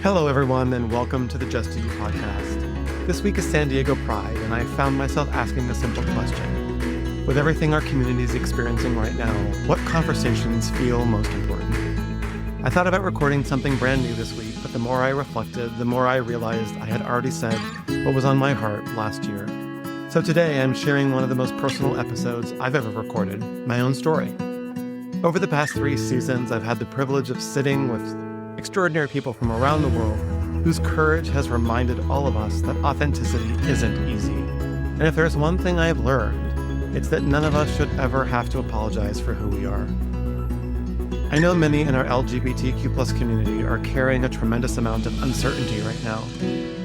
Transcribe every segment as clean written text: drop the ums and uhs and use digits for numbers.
Hello, everyone, and welcome to the Just Do You podcast. This week is San Diego Pride, and I found myself asking a simple question. With everything our community is experiencing right now, what conversations feel most important? I thought about recording something brand new this week, but the more I reflected, the more I realized I had already said what was on my heart last year. So today, I'm sharing one of the most personal episodes I've ever recorded, my own story. Over the past 3 seasons, I've had the privilege of sitting with extraordinary people from around the world whose courage has reminded all of us that authenticity isn't easy. And if there's one thing I've learned, it's that none of us should ever have to apologize for who we are. I know many in our LGBTQ+ community are carrying a tremendous amount of uncertainty right now.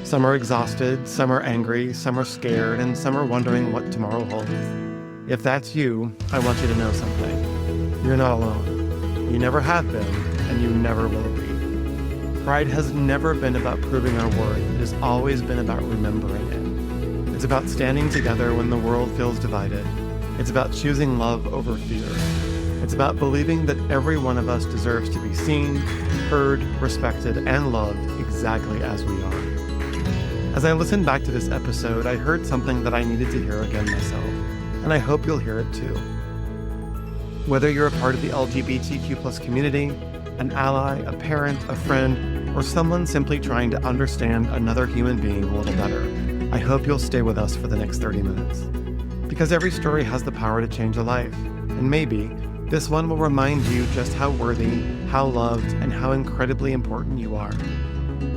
Some are exhausted, some are angry, some are scared, and some are wondering what tomorrow holds. If that's you, I want you to know something. You're not alone. You never have been, and you never will be. Pride has never been about proving our worth. It has always been about remembering it. It's about standing together when the world feels divided. It's about choosing love over fear. It's about believing that every one of us deserves to be seen, heard, respected, and loved exactly as we are. As I listened back to this episode, I heard something that I needed to hear again myself, and I hope you'll hear it too. Whether you're a part of the LGBTQ+ community, an ally, a parent, a friend, or someone simply trying to understand another human being a little better, I hope you'll stay with us for the next 30 minutes. Because every story has the power to change a life, and maybe this one will remind you just how worthy, how loved, and how incredibly important you are.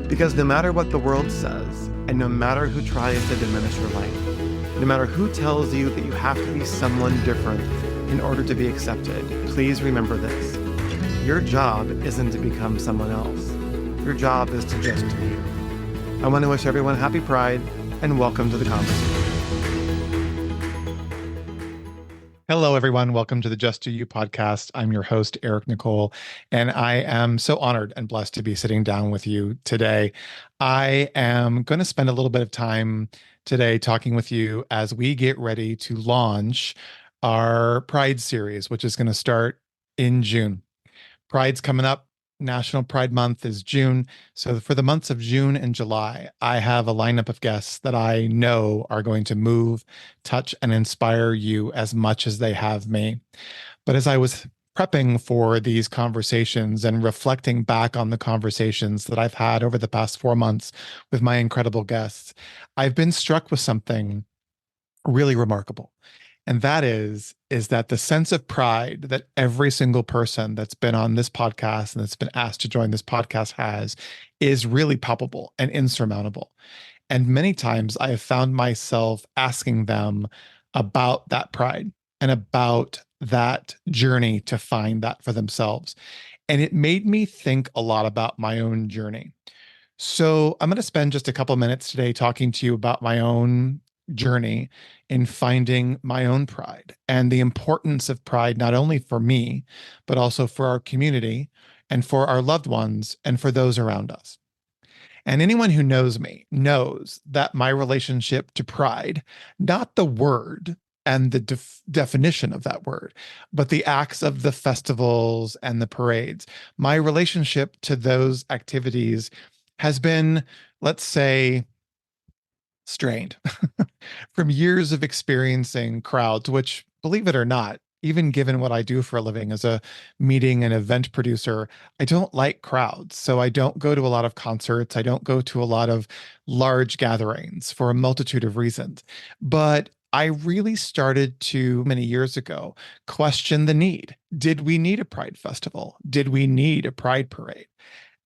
Because no matter what the world says, and no matter who tries to diminish your life, no matter who tells you that you have to be someone different in order to be accepted, please remember this. Your job isn't to become someone else. Your job is to just do you. I want to wish everyone happy Pride and welcome to the conversation. Hello, everyone. Welcome to the Just Do You podcast. I'm your host, Eric Nicoll, and I am so honored and blessed to be sitting down with you today. I am going to spend a little bit of time today talking with you as we get ready to launch our Pride series, which is going to start in June. Pride's coming up. National Pride Month is June. So for the months of June and July, I have a lineup of guests that I know are going to move, touch, and inspire you as much as they have me. But as I was prepping for these conversations and reflecting back on the conversations that I've had over the past 4 months with my incredible guests, I've been struck with something really remarkable. And that is that the sense of pride that every single person that's been on this podcast and that's been asked to join this podcast has is really palpable and insurmountable. And many times I have found myself asking them about that pride and about that journey to find that for themselves. And it made me think a lot about my own journey. So I'm going to spend just a couple minutes today talking to you about my own journey in finding my own pride and the importance of pride, not only for me, but also for our community and for our loved ones and for those around us. And anyone who knows me knows that my relationship to pride, not the word and the definition of that word, but the acts of the festivals and the parades, my relationship to those activities has been, let's say, strained from years of experiencing crowds, which, believe it or not, even given what I do for a living as a meeting and event producer, I don't like crowds. So I don't go to a lot of concerts. I don't go to a lot of large gatherings for a multitude of reasons. But I really started to, many years ago, question the need. Did we need a Pride festival? Did we need a Pride parade?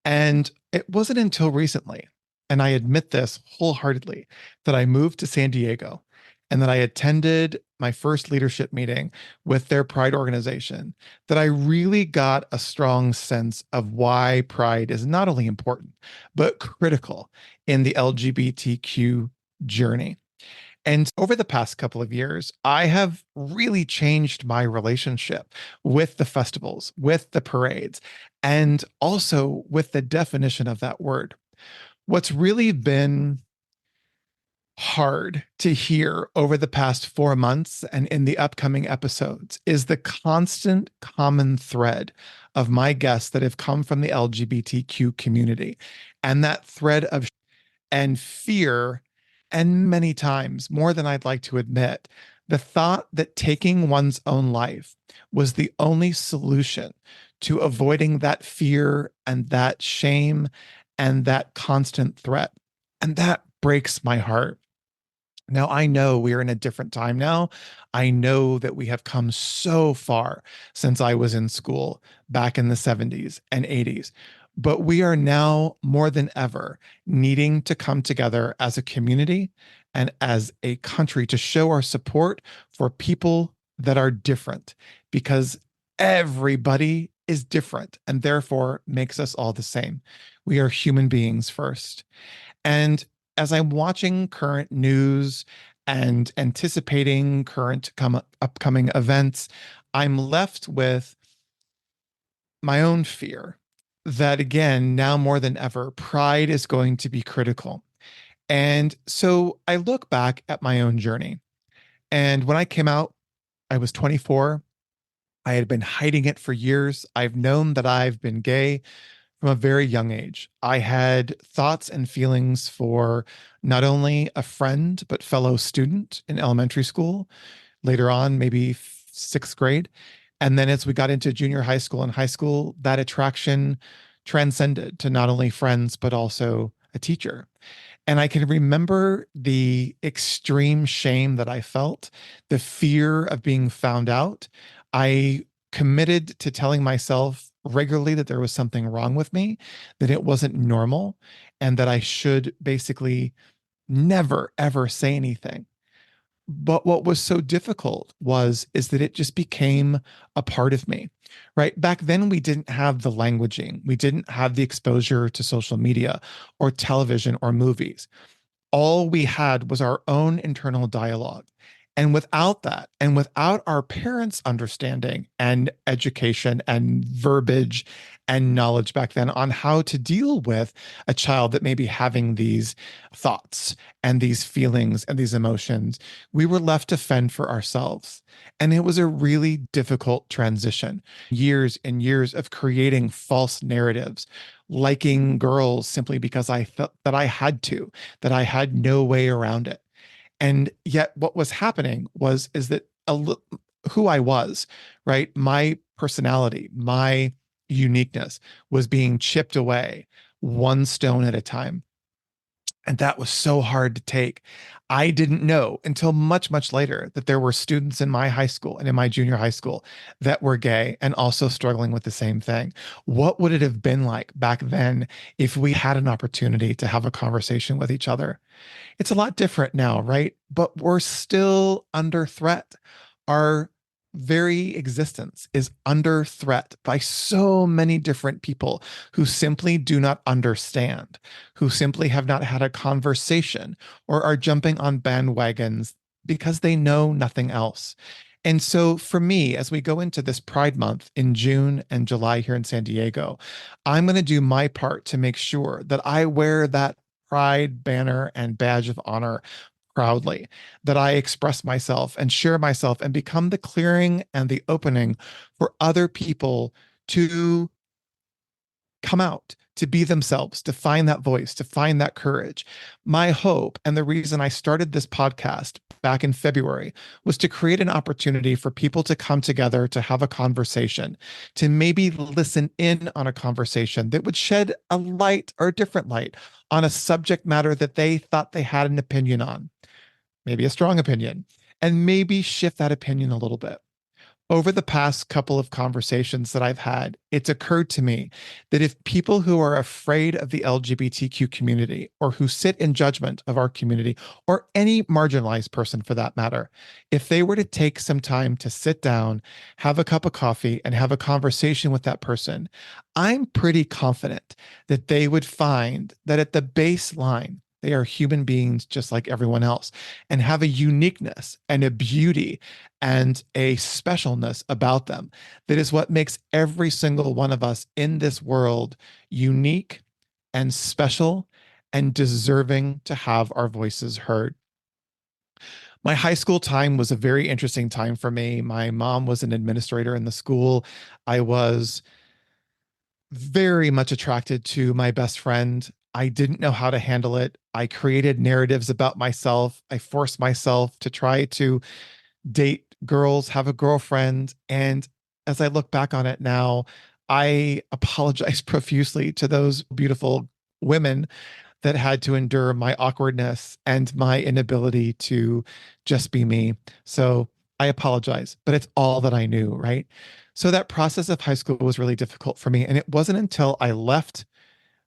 And it wasn't until recently, and I admit this wholeheartedly, that I moved to San Diego and that I attended my first leadership meeting with their Pride organization, that I really got a strong sense of why Pride is not only important, but critical in the LGBTQ journey. And over the past couple of years, I have really changed my relationship with the festivals, with the parades, and also with the definition of that word. What's really been hard to hear over the past 4 months and in the upcoming episodes is the constant common thread of my guests that have come from the LGBTQ community. And that thread of and fear, and many times, more than I'd like to admit, the thought that taking one's own life was the only solution to avoiding that fear and that shame and that constant threat. And that breaks my heart. Now, I know we are in a different time now. I know that we have come so far since I was in school back in the 70s and 80s. But we are now more than ever needing to come together as a community and as a country to show our support for people that are different because everybody is different and therefore makes us all the same. We are human beings first. And as I'm watching current news and anticipating upcoming events, I'm left with my own fear that, again, now more than ever, pride is going to be critical. And so I look back at my own journey. And when I came out, I was 24. I had been hiding it for years. I've known that I've been gay from a very young age. I had thoughts and feelings for not only a friend, but fellow student in elementary school, later on, maybe sixth grade. And then as we got into junior high school and high school, that attraction transcended to not only friends, but also a teacher. And I can remember the extreme shame that I felt, the fear of being found out. I committed to telling myself regularly that there was something wrong with me, that it wasn't normal, and that I should basically never, ever say anything. But what was so difficult was is that it just became a part of me. Right? Back then we didn't have the languaging. We didn't have the exposure to social media or television or movies. All we had was our own internal dialogue. And without that, and without our parents' understanding and education and verbiage and knowledge back then on how to deal with a child that may be having these thoughts and these feelings and these emotions, we were left to fend for ourselves. And it was a really difficult transition. Years and years of creating false narratives, liking girls simply because I felt that I had to, that I had no way around it. And yet what was happening was is that who I was, right? My personality, my uniqueness was being chipped away one stone at a time. And that was so hard to take. I didn't know until much, much later that there were students in my high school and in my junior high school that were gay and also struggling with the same thing. What would it have been like back then if we had an opportunity to have a conversation with each other? It's a lot different now, right? But we're still under threat. Our very existence is under threat by so many different people who simply do not understand, who simply have not had a conversation or are jumping on bandwagons because they know nothing else. And so for me, as we go into this Pride Month in June and July here in San Diego, I'm going to do my part to make sure that I wear that pride banner and badge of honor proudly, that I express myself and share myself and become the clearing and the opening for other people to come out, to be themselves, to find that voice, to find that courage. My hope and the reason I started this podcast back in February was to create an opportunity for people to come together to have a conversation, to maybe listen in on a conversation that would shed a light or a different light on a subject matter that they thought they had an opinion on, maybe a strong opinion, and maybe shift that opinion a little bit. Over the past couple of conversations that I've had, it's occurred to me that if people who are afraid of the LGBTQ community or who sit in judgment of our community or any marginalized person for that matter, if they were to take some time to sit down, have a cup of coffee, and have a conversation with that person, I'm pretty confident that they would find that at the baseline, they are human beings just like everyone else and have a uniqueness and a beauty and a specialness about them that is what makes every single one of us in this world unique and special and deserving to have our voices heard. My high school time was a very interesting time for me. My mom was an administrator in the school. I was very much attracted to my best friend. I didn't know how to handle it. I created narratives about myself. I forced myself to try to date girls, have a girlfriend. And as I look back on it now, I apologize profusely to those beautiful women that had to endure my awkwardness and my inability to just be me. So I apologize, but it's all that I knew, right? So that process of high school was really difficult for me. And it wasn't until I left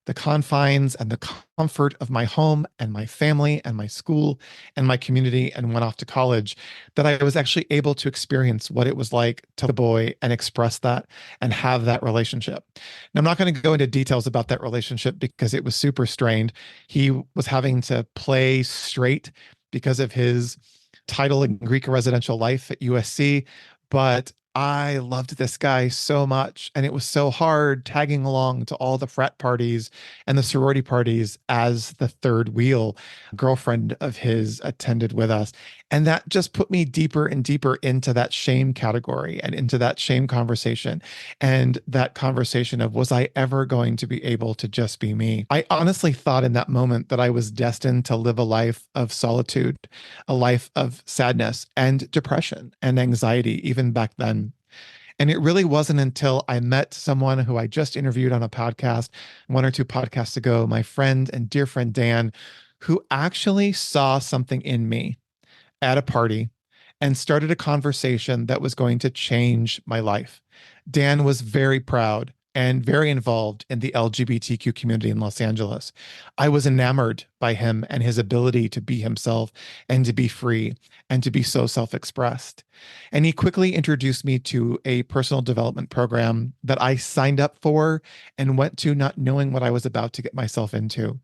the confines and the comfort of my home and my family and my school and my community and went off to college that I was actually able to experience what it was like to be a boy and express that and have that relationship. Now, I'm not going to go into details about that relationship because it was super strained. He was having to play straight because of his title in Greek residential life at USC, but I loved this guy so much. And it was so hard tagging along to all the frat parties and the sorority parties as the third wheel. Girlfriend of his attended with us. And that just put me deeper and deeper into that shame category and into that shame conversation and that conversation of, was I ever going to be able to just be me? I honestly thought in that moment that I was destined to live a life of solitude, a life of sadness and depression and anxiety, even back then. And it really wasn't until I met someone who I just interviewed on a podcast, one or two podcasts ago, my friend and dear friend Dan, who actually saw something in me at a party and started a conversation that was going to change my life. Dan was very proud and very involved in the LGBTQ community in Los Angeles. I was enamored by him and his ability to be himself and to be free and to be so self expressed. And he quickly introduced me to a personal development program that I signed up for and went to not knowing what I was about to get myself into.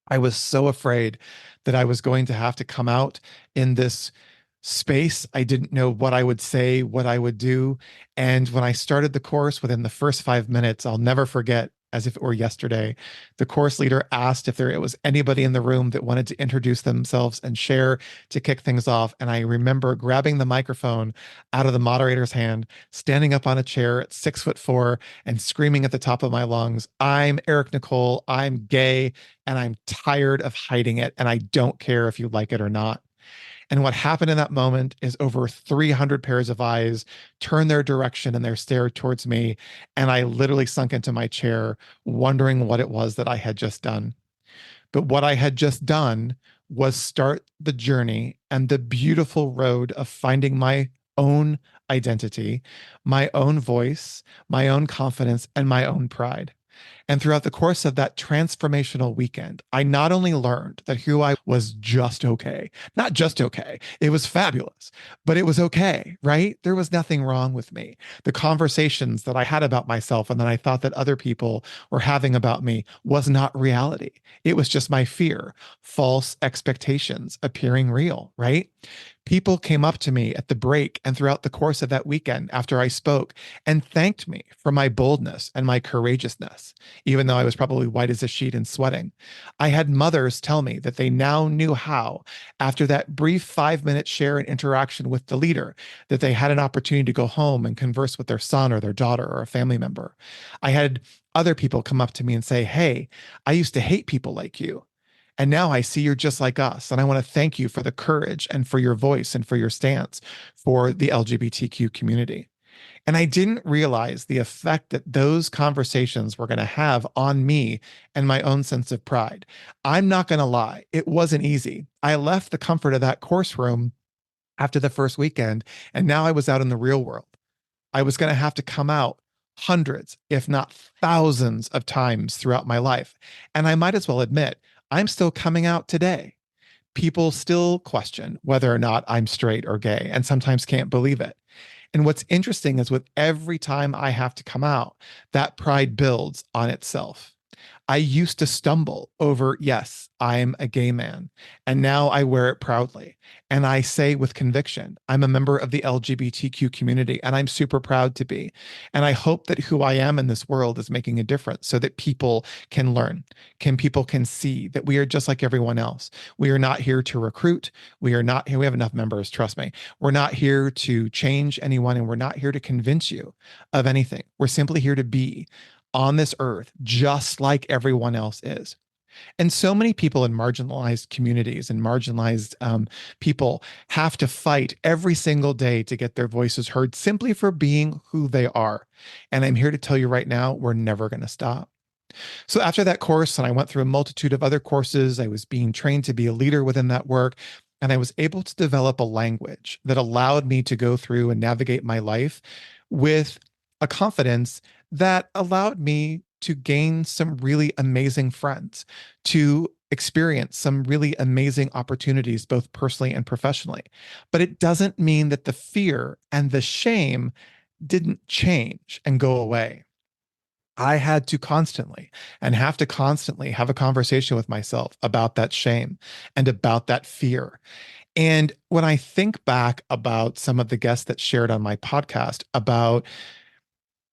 I was so afraid that I was going to have to come out in this space. I didn't know what I would say, what I would do. And when I started the course, within the first 5 minutes, I'll never forget, as if it were yesterday, the course leader asked if there was anybody in the room that wanted to introduce themselves and share to kick things off. And I remember grabbing the microphone out of the moderator's hand, standing up on a chair at 6'4" and screaming at the top of my lungs, I'm Eric Nicoll, I'm gay, and I'm tired of hiding it. And I don't care if you like it or not. And what happened in that moment is over 300 pairs of eyes turned their direction and their stare towards me. And I literally sunk into my chair, wondering what it was that I had just done. But what I had just done was start the journey and the beautiful road of finding my own identity, my own voice, my own confidence, and my own pride. And throughout the course of that transformational weekend, I not only learned that who I was just okay, not just okay, it was fabulous, but it was okay, right? There was nothing wrong with me. The conversations that I had about myself and that I thought that other people were having about me was not reality. It was just my fear, false expectations appearing real, right? People came up to me at the break and throughout the course of that weekend after I spoke and thanked me for my boldness and my courageousness, even though I was probably white as a sheet and sweating. I had mothers tell me that they now knew how, after that brief 5 minute share and interaction with the leader, that they had an opportunity to go home and converse with their son or their daughter or a family member. I had other people come up to me and say, hey, I used to hate people like you. And now I see you're just like us. And I want to thank you for the courage and for your voice and for your stance for the LGBTQ community. And I didn't realize the effect that those conversations were going to have on me and my own sense of pride. I'm not going to lie, it wasn't easy. I left the comfort of that course room after the first weekend, and now I was out in the real world. I was going to have to come out hundreds, if not thousands of times throughout my life. And I might as well admit, I'm still coming out today. People still question whether or not I'm straight or gay and sometimes can't believe it. And what's interesting is with every time I have to come out, that pride builds on itself. I used to stumble over, yes, I'm a gay man, and now I wear it proudly. And I say with conviction, I'm a member of the LGBTQ community, and I'm super proud to be. And I hope that who I am in this world is making a difference so that people can learn, people can see that we are just like everyone else. We are not here to recruit. We are not here. We have enough members, trust me. We're not here to change anyone, and we're not here to convince you of anything. We're simply here to be on this earth, just like everyone else is. And so many people in marginalized communities and marginalized people have to fight every single day to get their voices heard simply for being who they are. And I'm here to tell you right now, we're never going to stop. So after that course, and I went through a multitude of other courses, I was being trained to be a leader within that work. And I was able to develop a language that allowed me to go through and navigate my life with a confidence that allowed me to gain some really amazing friends, to experience some really amazing opportunities, both personally and professionally. But it doesn't mean that the fear and the shame didn't change and go away. I had to constantly and have to constantly have a conversation with myself about that shame and about that fear. And when I think back about some of the guests that shared on my podcast about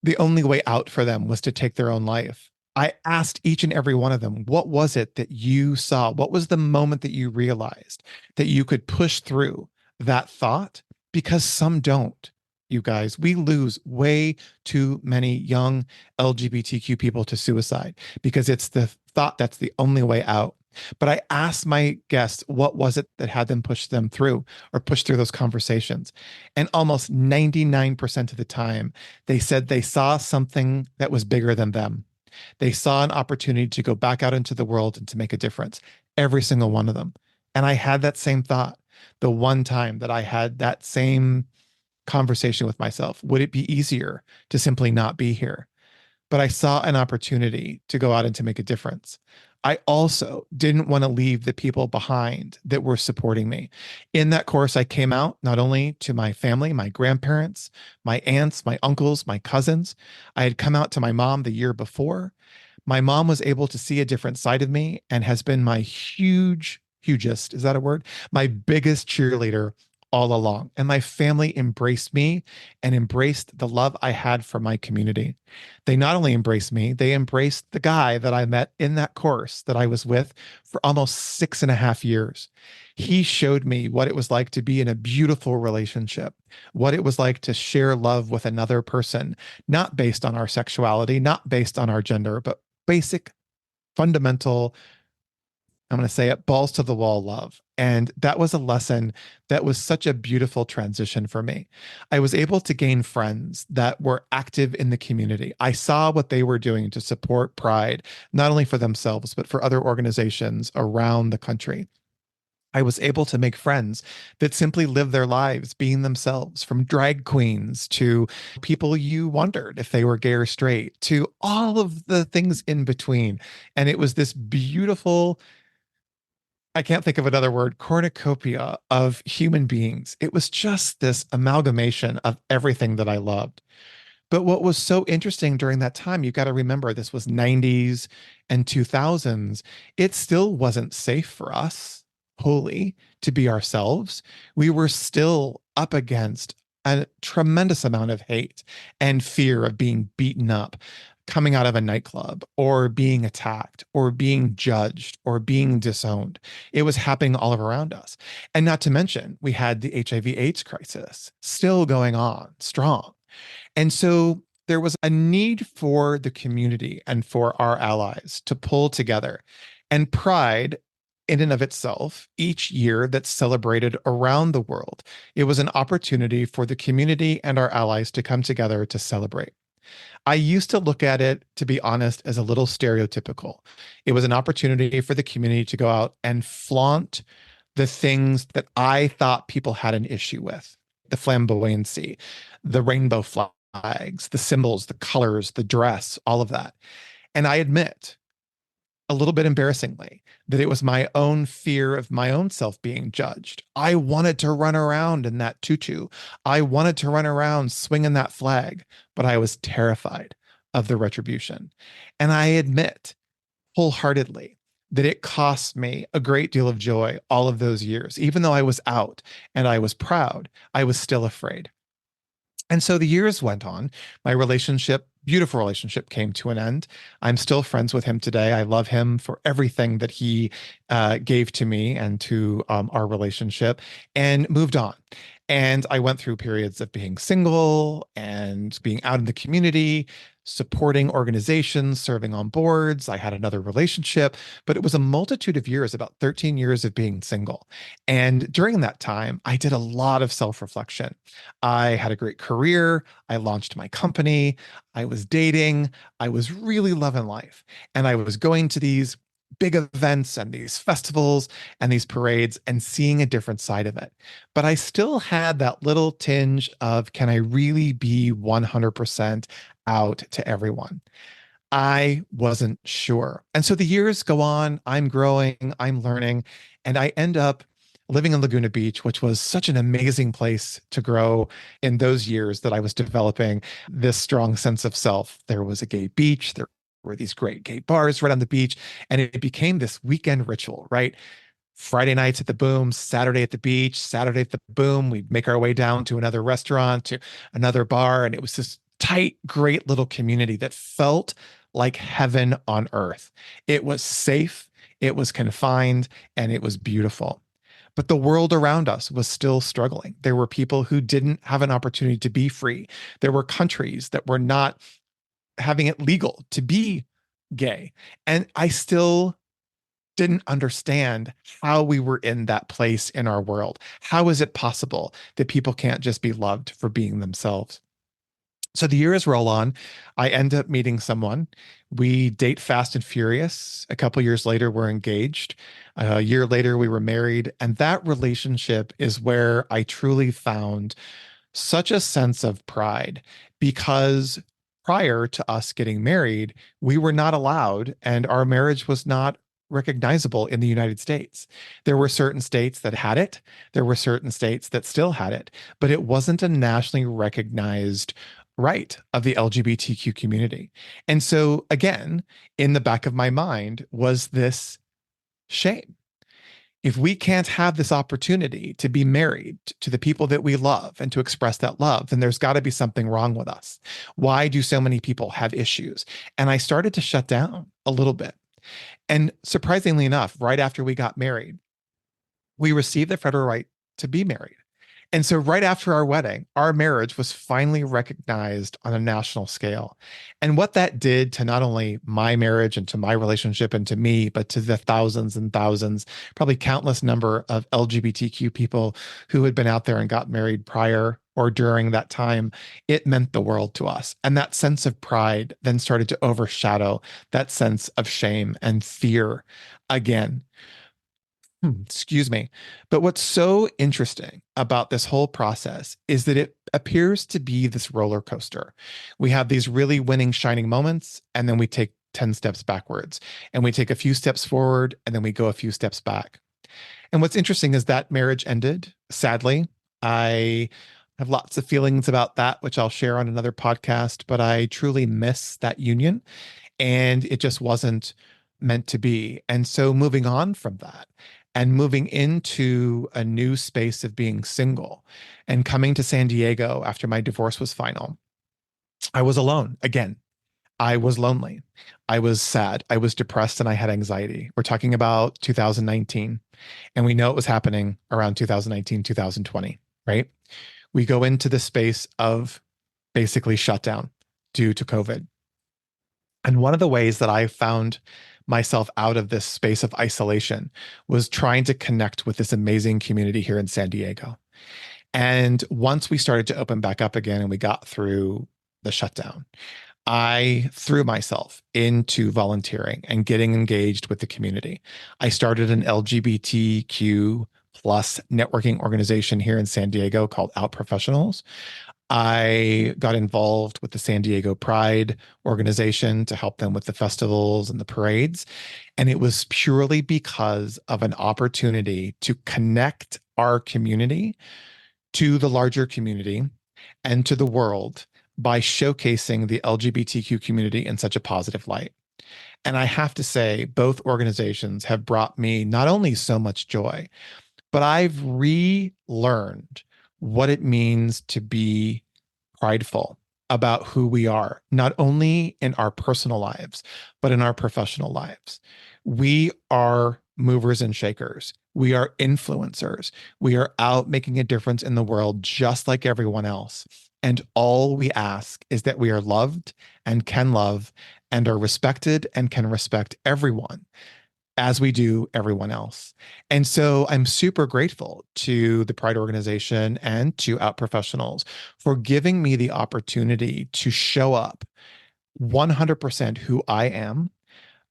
the only way out for them was to take their own life, I asked each and every one of them, what was it that you saw? What was the moment that you realized that you could push through that thought? Because some don't, you guys. We lose way too many young LGBTQ people to suicide because it's the thought that's the only way out. But I asked my guests, what was it that had them push them through or push through those conversations? And almost 99% of the time, they said they saw something that was bigger than them. They saw an opportunity to go back out into the world and to make a difference. Every single one of them. And I had that same thought the one time that I had that same conversation with myself. Would it be easier to simply not be here? But I saw an opportunity to go out and to make a difference. I also didn't want to leave the people behind that were supporting me. In that course, I came out not only to my family, my grandparents, my aunts, my uncles, my cousins. I had come out to my mom the year before. My mom was able to see a different side of me and has been my hugest, is that a word? My biggest cheerleader all along. And my family embraced me and embraced the love I had for my community. They not only embraced me, they embraced the guy that I met in that course that I was with for almost 6.5 years. He showed me what it was like to be in a beautiful relationship, what it was like to share love with another person, not based on our sexuality, not based on our gender, but basic, fundamental, I'm going to say it, balls to the wall love. And that was a lesson that was such a beautiful transition for me. I was able to gain friends that were active in the community. I saw what they were doing to support Pride, not only for themselves, but for other organizations around the country. I was able to make friends that simply live their lives being themselves, from drag queens to people you wondered if they were gay or straight, to all of the things in between. And it was this beautiful, I can't think of another word, cornucopia of human beings. It was just this amalgamation of everything that I loved. But what was so interesting during that time, you got to remember this was 90s and 2000s. It still wasn't safe for us wholly to be ourselves. We were still up against a tremendous amount of hate and fear of being beaten up coming out of a nightclub or being attacked or being judged or being disowned. It was happening all around us. And not to mention, we had the HIV/AIDS crisis still going on strong. And so there was a need for the community and for our allies to pull together. And Pride, in and of itself, each year that's celebrated around the world, it was an opportunity for the community and our allies to come together to celebrate. I used to look at it, to be honest, as a little stereotypical. It was an opportunity for the community to go out and flaunt the things that I thought people had an issue with: the flamboyancy, the rainbow flags, the symbols, the colors, the dress, all of that. And I admit, a little bit embarrassingly, that it was my own fear of my own self being judged. I wanted to run around in that tutu. I wanted to run around swinging that flag, but I was terrified of the retribution. And I admit wholeheartedly that it cost me a great deal of joy all of those years. Even though I was out and I was proud, I was still afraid. And so the years went on. My relationship, beautiful relationship, came to an end. I'm still friends with him today. I love him for everything that he gave to me and to our relationship, and moved on. And I went through periods of being single and being out in the community, supporting organizations, serving on boards. I had another relationship, but it was a multitude of years, about 13 years of being single. And during that time, I did a lot of self reflection. I had a great career. I launched my company. I was dating. I was really loving life. And I was going to these big events and these festivals and these parades and seeing a different side of it. But I still had that little tinge of, can I really be 100% out to everyone? I wasn't sure. And so the years go on, I'm growing, I'm learning, and I end up living in Laguna Beach, which was such an amazing place to grow in those years that I was developing this strong sense of self. There was a gay beach, there were these great gay bars right on the beach, and it became this weekend ritual, right? Friday nights at the Boom, Saturday at the beach, Saturday at the Boom. We'd make our way down to another restaurant, to another bar. And it was this tight, great little community that felt like heaven on earth. It was safe, it was confined, and it was beautiful. But the world around us was still struggling. There were people who didn't have an opportunity to be free. There were countries that were not having it legal to be gay. And I still didn't understand how we were in that place in our world. How is it possible that people can't just be loved for being themselves? So the years roll on. I end up meeting someone. We date fast and furious. A couple years later, we're engaged. A year later, we were married. And that relationship is where I truly found such a sense of pride, because prior to us getting married, we were not allowed, and our marriage was not recognizable in the United States. There were certain states that had it, there were certain states that still had it, but it wasn't a nationally recognized right of the LGBTQ community. And so, again, in the back of my mind was this shame. If we can't have this opportunity to be married to the people that we love and to express that love, then there's got to be something wrong with us. Why do so many people have issues? And I started to shut down a little bit. And surprisingly enough, right after we got married, we received the federal right to be married. And so, right after our wedding, our marriage was finally recognized on a national scale. And what that did to not only my marriage and to my relationship and to me, but to the thousands and thousands, probably countless number of LGBTQ people who had been out there and got married prior or during that time, it meant the world to us. And that sense of pride then started to overshadow that sense of shame and fear again. Excuse me. But what's so interesting about this whole process is that it appears to be this roller coaster. We have these really winning, shining moments, and then we take 10 steps backwards, and we take a few steps forward, and then we go a few steps back. And what's interesting is that marriage ended, sadly. I have lots of feelings about that, which I'll share on another podcast, but I truly miss that union, and it just wasn't meant to be. And so moving on from that and moving into a new space of being single and coming to San Diego after my divorce was final, I was alone again. I was lonely. I was sad. I was depressed and I had anxiety. We're talking about 2019, and we know it was happening around 2019, 2020, right? We go into the space of basically shutdown due to COVID. And one of the ways that I found myself out of this space of isolation was trying to connect with this amazing community here in San Diego. And once we started to open back up again and we got through the shutdown, I threw myself into volunteering and getting engaged with the community. I started an LGBTQ plus networking organization here in San Diego called Out Professionals. I got involved with the San Diego Pride organization to help them with the festivals and the parades. And it was purely because of an opportunity to connect our community to the larger community and to the world by showcasing the LGBTQ community in such a positive light. And I have to say, both organizations have brought me not only so much joy, but I've relearned what it means to be prideful about who we are, not only in our personal lives, but in our professional lives. We are movers and shakers. We are influencers. We are out making a difference in the world just like everyone else. And all we ask is that we are loved and can love and are respected and can respect everyone as we do everyone else. And so I'm super grateful to the Pride organization and to Out Professionals for giving me the opportunity to show up 100% who I am,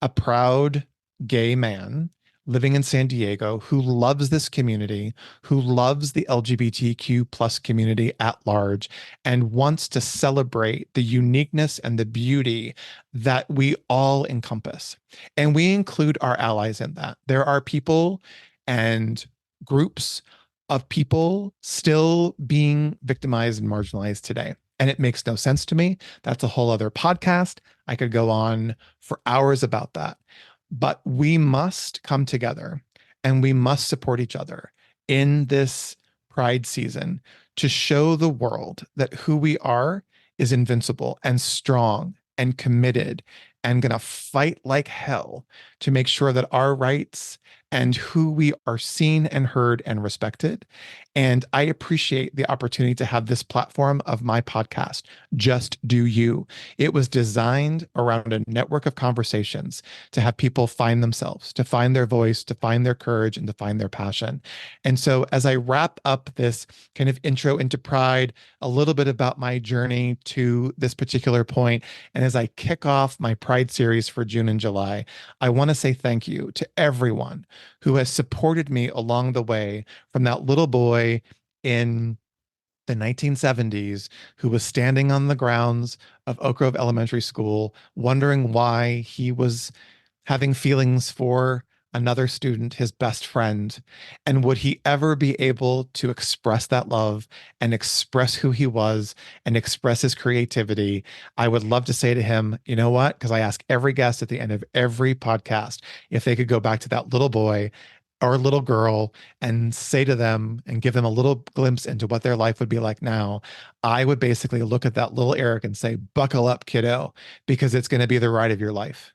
a proud gay man living in San Diego who loves this community, who loves the LGBTQ plus community at large, and wants to celebrate the uniqueness and the beauty that we all encompass. And we include our allies in that. There are people and groups of people still being victimized and marginalized today. And it makes no sense to me. That's a whole other podcast. I could go on for hours about that. But we must come together and we must support each other in this Pride season to show the world that who we are is invincible and strong and committed and going to fight like hell to make sure that our rights and who we are seen and heard and respected. And I appreciate the opportunity to have this platform of my podcast, Just Do You. It was designed around a network of conversations to have people find themselves, to find their voice, to find their courage, and to find their passion. And so as I wrap up this kind of intro into Pride, a little bit about my journey to this particular point, and as I kick off my Pride series for June and July, I want to say thank you to everyone who has supported me along the way, from that little boy in the 1970s who was standing on the grounds of Oak Grove Elementary School, wondering why he was having feelings for another student, his best friend. And would he ever be able to express that love and express who he was and express his creativity? I would love to say to him, you know what? Because I ask every guest at the end of every podcast if they could go back to that little boy or little girl and say to them and give them a little glimpse into what their life would be like now. I would basically look at that little Eric and say, buckle up, kiddo, because it's going to be the ride of your life.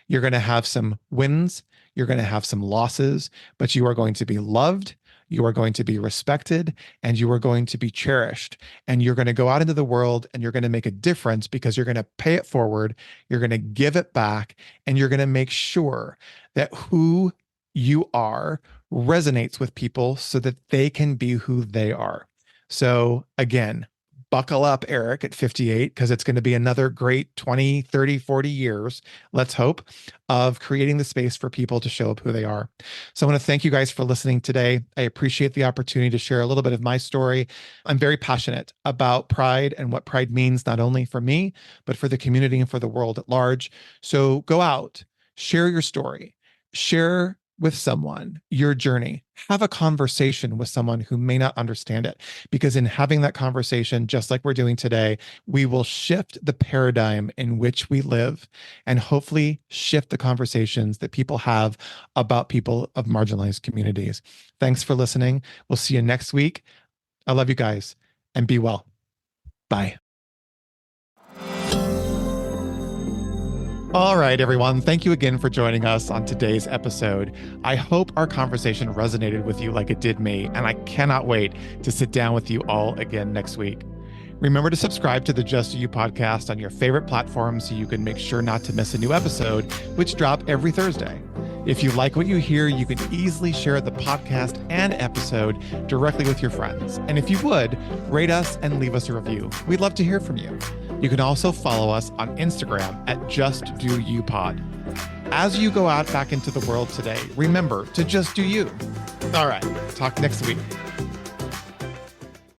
You're going to have some wins, you're going to have some losses, but you are going to be loved, you are going to be respected, and you are going to be cherished. And you're going to go out into the world and you're going to make a difference because you're going to pay it forward, you're going to give it back, and you're going to make sure that who you are resonates with people so that they can be who they are. So again, buckle up, Eric, at 58, because it's going to be another great 20, 30, 40 years, let's hope, of creating the space for people to show up who they are. So I want to thank you guys for listening today. I appreciate the opportunity to share a little bit of my story. I'm very passionate about Pride and what Pride means, not only for me, but for the community and for the world at large. So go out, share your story, share with someone your journey, have a conversation with someone who may not understand it, because in having that conversation, just like we're doing today, we will shift the paradigm in which we live and hopefully shift the conversations that people have about people of marginalized communities. Thanks for listening. We'll see you next week. I love you guys and be well. Bye. All right, everyone. Thank you again for joining us on today's episode. I hope our conversation resonated with you like it did me, and I cannot wait to sit down with you all again next week. Remember to subscribe to the Just Do You podcast on your favorite platform so you can make sure not to miss a new episode, which drop every Thursday. If you like what you hear, you can easily share the podcast and episode directly with your friends. And if you would, rate us and leave us a review. We'd love to hear from you. You can also follow us on Instagram at JustDoYouPod. As you go out back into the world today, remember to just do you. All right, talk next week.